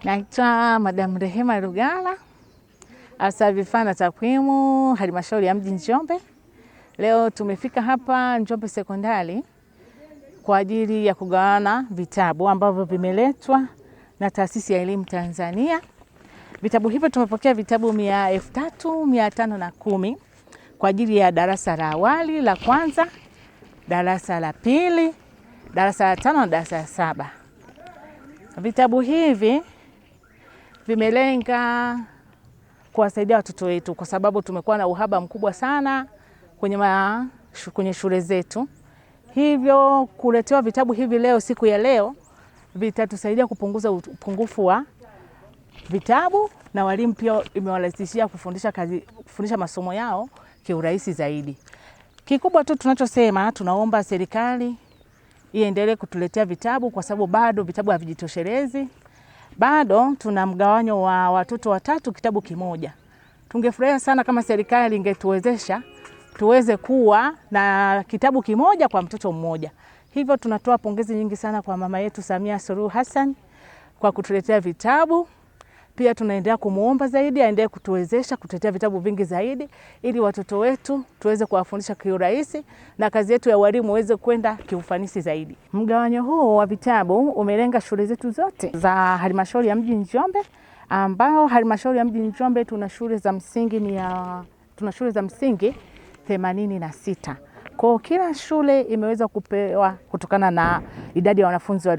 Naitwa Madam Rehema Rugala, afisa vifaa na takwimu halmashauri ya mji Njombe. Leo tumefika hapa Njombe Sekondari kwa ajili ya kugawana vitabu ambavyo vimeletwa na Taasisi ya Elimu Tanzania. Vitabu hivyo tumepokea vitabu 3510 kwa ajili ya darasa la awali, la kwanza, darasa la pili, darasa la 5 na darasa la 7. Vitabu hivi vimelenga kuwasaidia watoto wetu kwa sababu tumekuwa na uhaba mkubwa sana kwenye shule zetu. Hivyo kuletewa vitabu hivi leo, siku ya leo, vitatusaidia kupunguza upungufu wa vitabu, na walimu pia imewarahisishia kufundisha masomo yao kiurahisi zaidi. Kikubwa tu tunachosema, tunaomba serikali iendelee kutuletea vitabu kwa sababu bado vitabu havijitoshelezi. Bado tuna mgawanyo wa watoto watatu kitabu kimoja. Tungefurahia sana kama serikali ingetuwezesha tuweze kuwa na kitabu kimoja kwa mtoto mmoja. Hivyo tunatoa pongezi nyingi sana kwa mama yetu Samia Suluhu Hassan kwa kutuletea vitabu. Pia tunaendelea kumuomba zaidi aendelee kutuwezesha kutuletea vitabu vingi zaidi ili watoto wetu tuweze kuwafundisha kiurahisi na kazi yetu ya walimu iweze kwenda kiufanisi zaidi. Mgawanyo huu wa vitabu umelenga shule zetu zote za halmashauri ya mji Njombe, ambao halmashauri ya mji Njombe tuna shule za msingi 86. Kwa kila shule imeweza kupewa kutokana na idadi ya wanafunzi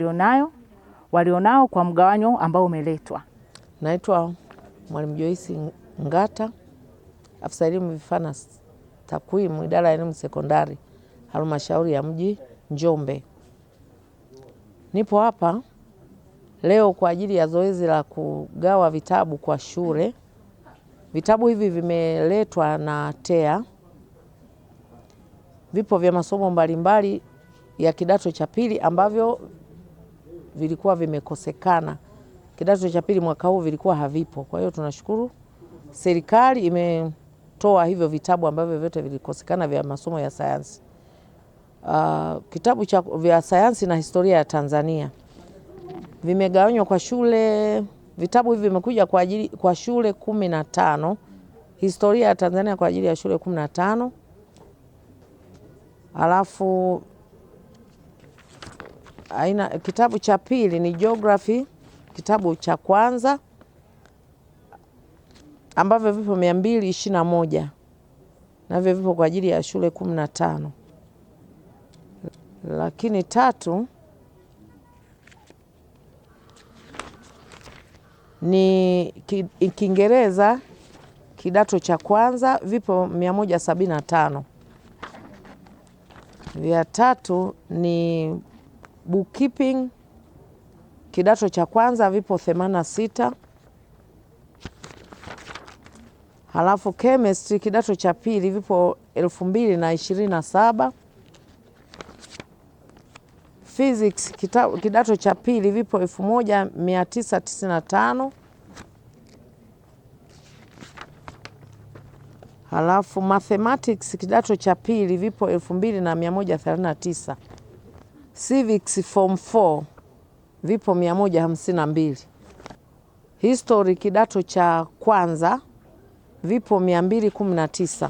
walionao kwa mgawanyo ambao umeletwa. Naitwa Mwalimu Joyce Ngata, afisa elimu vifaa na takwimu, idara ya elimu sekondari, halmashauri ya mji Njombe. Nipo hapa leo kwa ajili ya zoezi la kugawa vitabu kwa shule. Vitabu hivi vimeletwa na TEA. Vipo vya masomo mbalimbali ya kidato cha pili ambavyo vilikuwa vimekosekana. Kidato cha pili mwaka huu vilikuwa havipo. Kwa hiyo tunashukuru serikali imetoa hivyo vitabu ambavyo vyote vilikosekana vya masomo ya sayansi. Kitabu vya sayansi na historia ya Tanzania vimegawanywa kwa shule. Vitabu hivi vimekuja kwa shule 15. Historia ya Tanzania kwa ajili ya shule 15. Alafu kitabu cha pili ni geography, kitabu cha kwanza ambavyo vipo 221 navyo vipo kwa ajili ya shule 15. Lakini tatu ni Kiingereza kidato cha kwanza, vipo 175. Vya tatu ni bookkeeping kidato cha kwanza, vipo 86. Halafu chemistry kidato cha pili vipo 2027. Physics kidato cha pili vipo 1995. Halafu mathematics kidato cha pili vipo 2139. Civics form 4 vipo 152. History kidato cha kwanza vipo 219.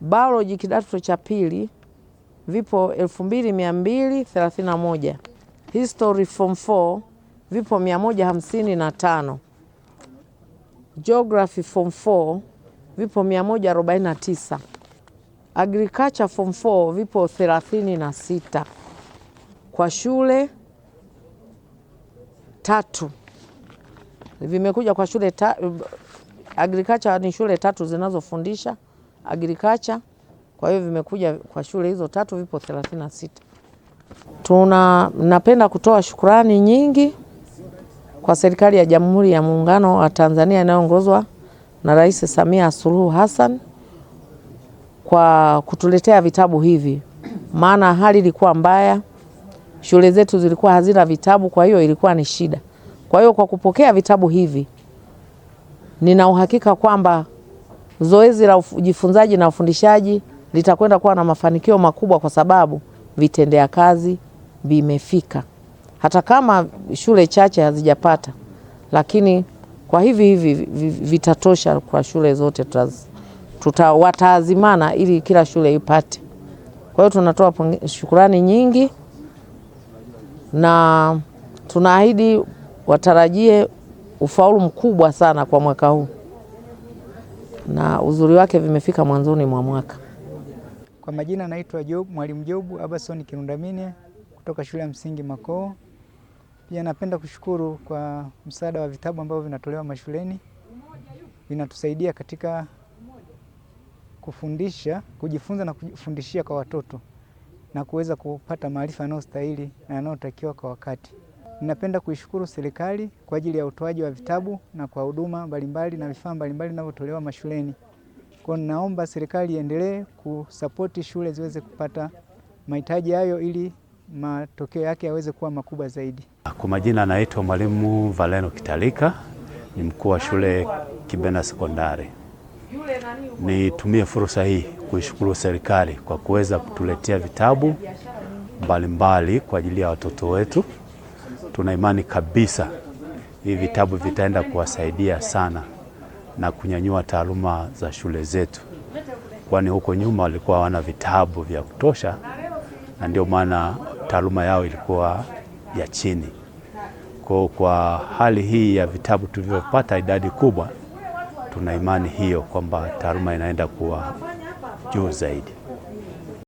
Biology kidato cha pili vipo 2231. History form 4 vipo 155. Geography form 4 vipo 149. Agriculture form 4 vipo 36 kwa shule 3. Vimekuja kwa shule agriculture ni shule 3 zinazofundisha agriculture. Kwa hiyo vimekuja kwa shule hizo 3, vipo 36. Napenda kutoa shukrani nyingi kwa serikali ya Jamhuri ya Muungano wa Tanzania inayoongozwa na Rais Samia Suluhu Hassan kwa kutuletea vitabu hivi. Maana hali ilikuwa mbaya, shule zetu zilikuwa hazina vitabu, kwa hiyo ilikuwa ni shida. Kwa hiyo kwa kupokea vitabu hivi, nina uhakika kwamba zoezi la ujifunzaji na ufundishaji litakwenda kuwa na mafanikio makubwa kwa sababu vitendea kazi vimefika. hata kama shule chache hazijapata, lakini kwa hivi vitatosha kwa shule zote, wataazimana ili kila shule ipate. Kwa hiyo tunatoa shukrani nyingi na tunaahidi watarajie ufaulu mkubwa sana kwa mwaka huu, na uzuri wake vimefika mwanzoni mwa mwaka. Kwa majina naitwa Mwalimu Jobu Abason Kirundamine kutoka shule ya msingi Makoo. Pia napenda kushukuru kwa msaada wa vitabu ambavyo vinatolewa mashuleni. Vinatusaidia katika kujifunza na kufundishia kwa watoto na kuweza kupata maarifa yanayostahili na yanayotakiwa kwa wakati. Ninapenda kuishukuru serikali kwa ajili ya utoaji wa vitabu na kwa huduma mbalimbali na vifaa mbalimbali vinavyotolewa mashuleni. Kwa hiyo ninaomba serikali iendelee kusapoti shule ziweze kupata mahitaji hayo ili matokeo yake yaweze kuwa makubwa zaidi. Kwa majina naitwa Mwalimu Valeno Kitalika, ni mkuu wa shule Kibena Sekondari. Nitumie fursa hii kuishukuru serikali kwa kuweza kutuletea vitabu mbalimbali kwa ajili ya watoto wetu. Tuna imani kabisa hivi vitabu vitaenda kuwasaidia sana na kunyanyua taaluma za shule zetu, kwani huko nyuma walikuwa hawana vitabu vya kutosha, na ndio maana taaluma yao ilikuwa ya chini. Kwa hali hii ya vitabu tulivyopata idadi kubwa, tuna imani hiyo kwamba taaluma inaenda kuwa juu zaidi.